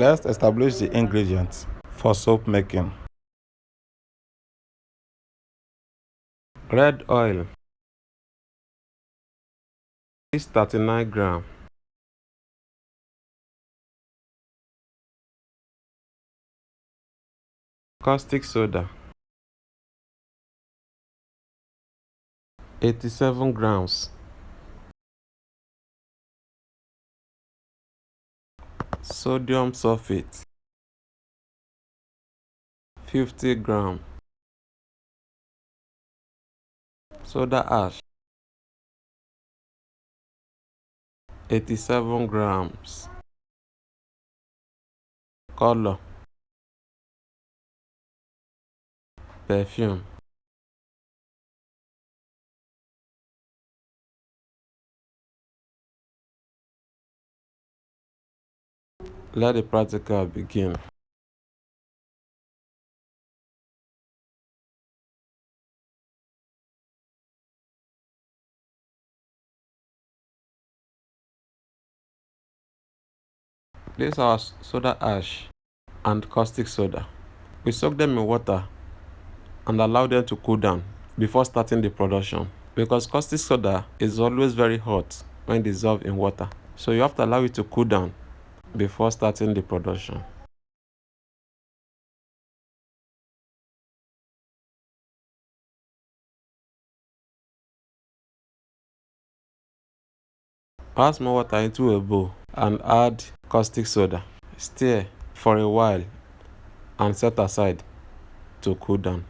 Let's establish the ingredients for soap making. Red oil, 39 gram. Caustic soda, 87 grams. Sodium sulfate, 50 gram. Soda ash, 87 grams. Color, perfume. Let the practical begin. This is our soda ash and caustic soda. We soak them in water and allow them to cool down before starting the production, because caustic soda is always very hot when dissolved in water, so you have to allow it to cool down before starting the production. Add more water into a bowl and add caustic soda. Stir for a while and set aside to cool down.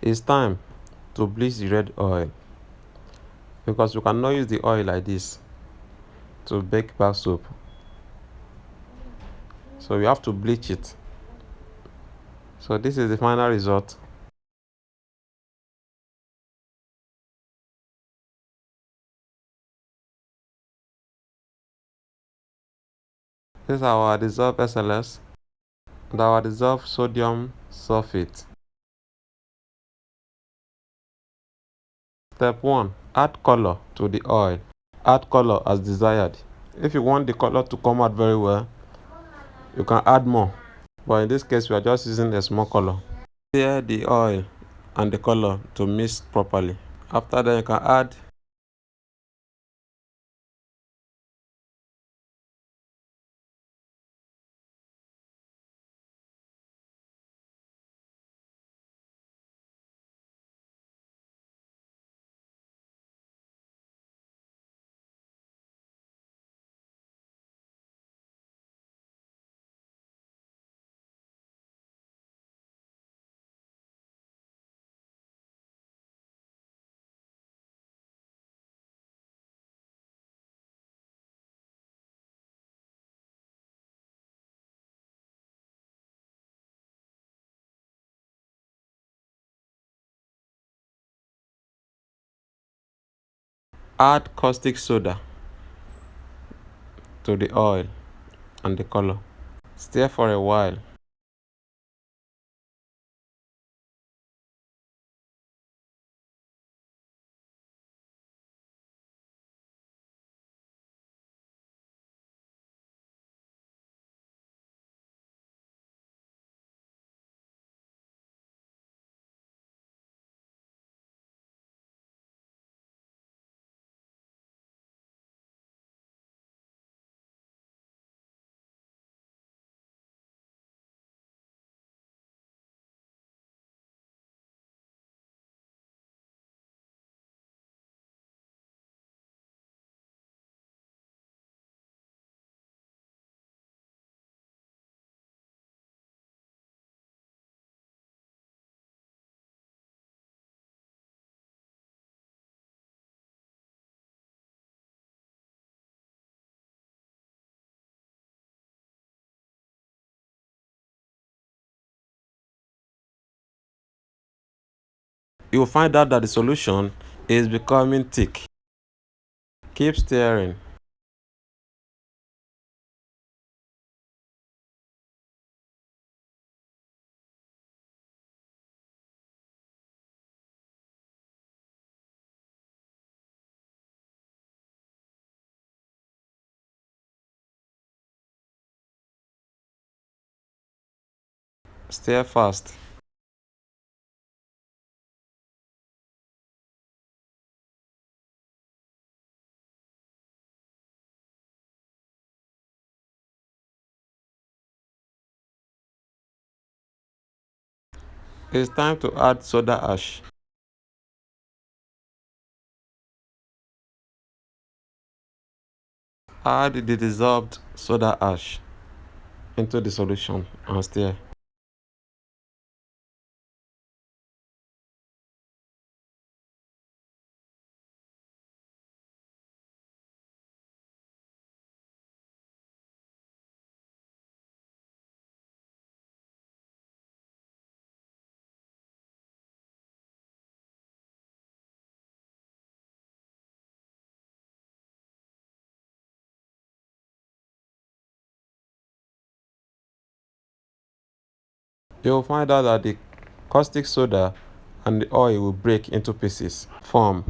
It's time to bleach the red oil, because you cannot use the oil like this to bake bar soap. So you have to bleach it. So this is the final result. This is our dissolved SLS and our dissolved sodium sulfate. Step 1. Add color to the oil. Add color as desired. If you want the color to come out very well, you can add more. But in this case, we are just using a small color. Stir the oil and the color to mix properly. After that, you can add Add caustic soda to the oil and the color. Stir for a while. You will find out that the solution is becoming thick. Keep stirring. Stir fast. It's time to add soda ash. Add the dissolved soda ash into the solution and stir. You'll find out that the caustic soda and the oil will break into pieces, form.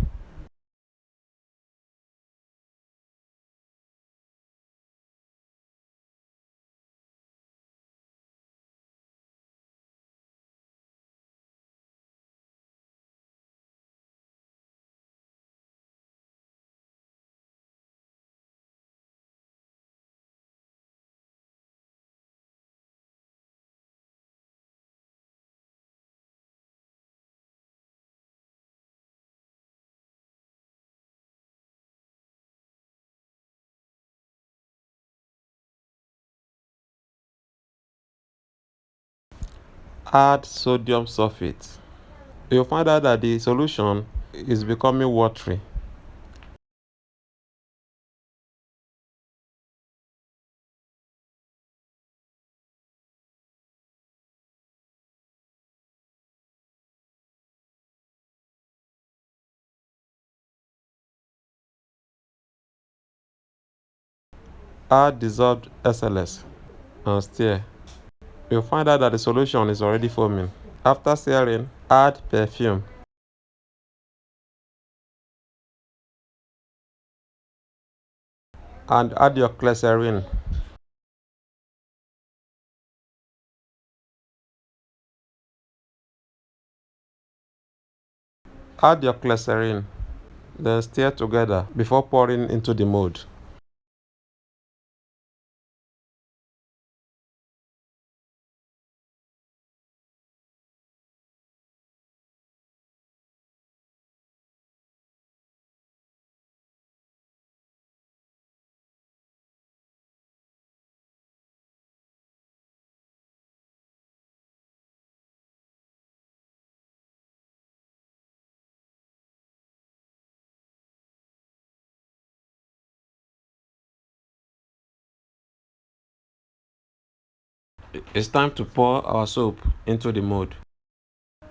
Add sodium sulfate. You'll find out that the solution is becoming watery. Add dissolved SLS and stir. You'll find out that the solution is already foaming. After stirring, add perfume. And add your glycerin. Add your glycerin, then stir together before pouring into the mold. It's time to pour our soap into the mold.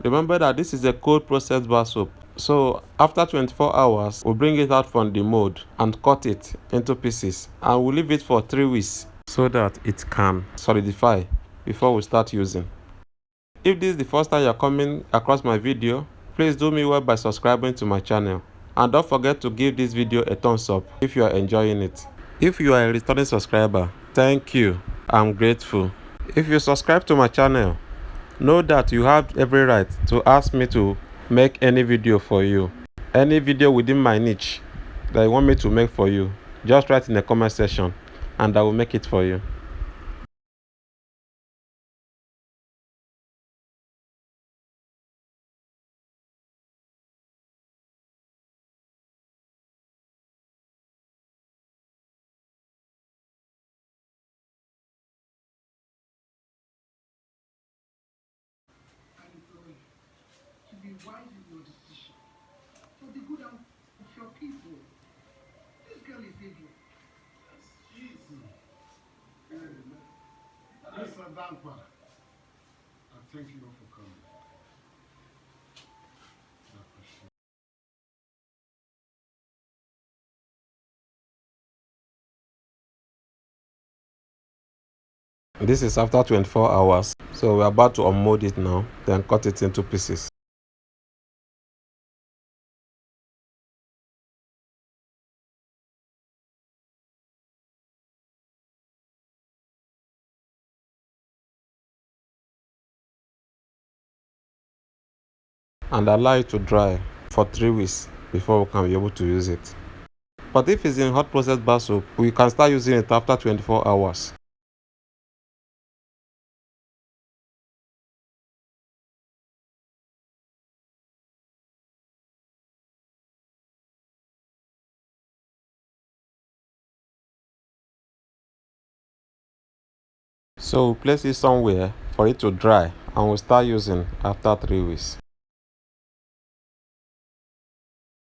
Remember that this is a cold processed bar soap. So after 24 hours, we'll bring it out from the mold and cut it into pieces, and we'll leave it for 3 weeks so that it can solidify before we start using. If this is the first time you're coming across my video, please do me well by subscribing to my channel, and don't forget to give this video a thumbs up if you are enjoying it. If you are a returning subscriber, thank you. I'm grateful. If you subscribe to my channel, know that you have every right to ask me to make any video for you. Any video within my niche that you want me to make for you, just write in the comment section and I will make it for you. To be wise in your decision for the good of your people. This girl is evil. Mr. Dankwa, I thank you all for coming. This is after 24 hours, so we're about to unmold it now, then cut it into pieces. And allow it to dry for 3 weeks before we can be able to use it. But if it's in hot processed bar soap, we can start using it after 24 hours. So we'll place it somewhere for it to dry and we'll start using after 3 weeks.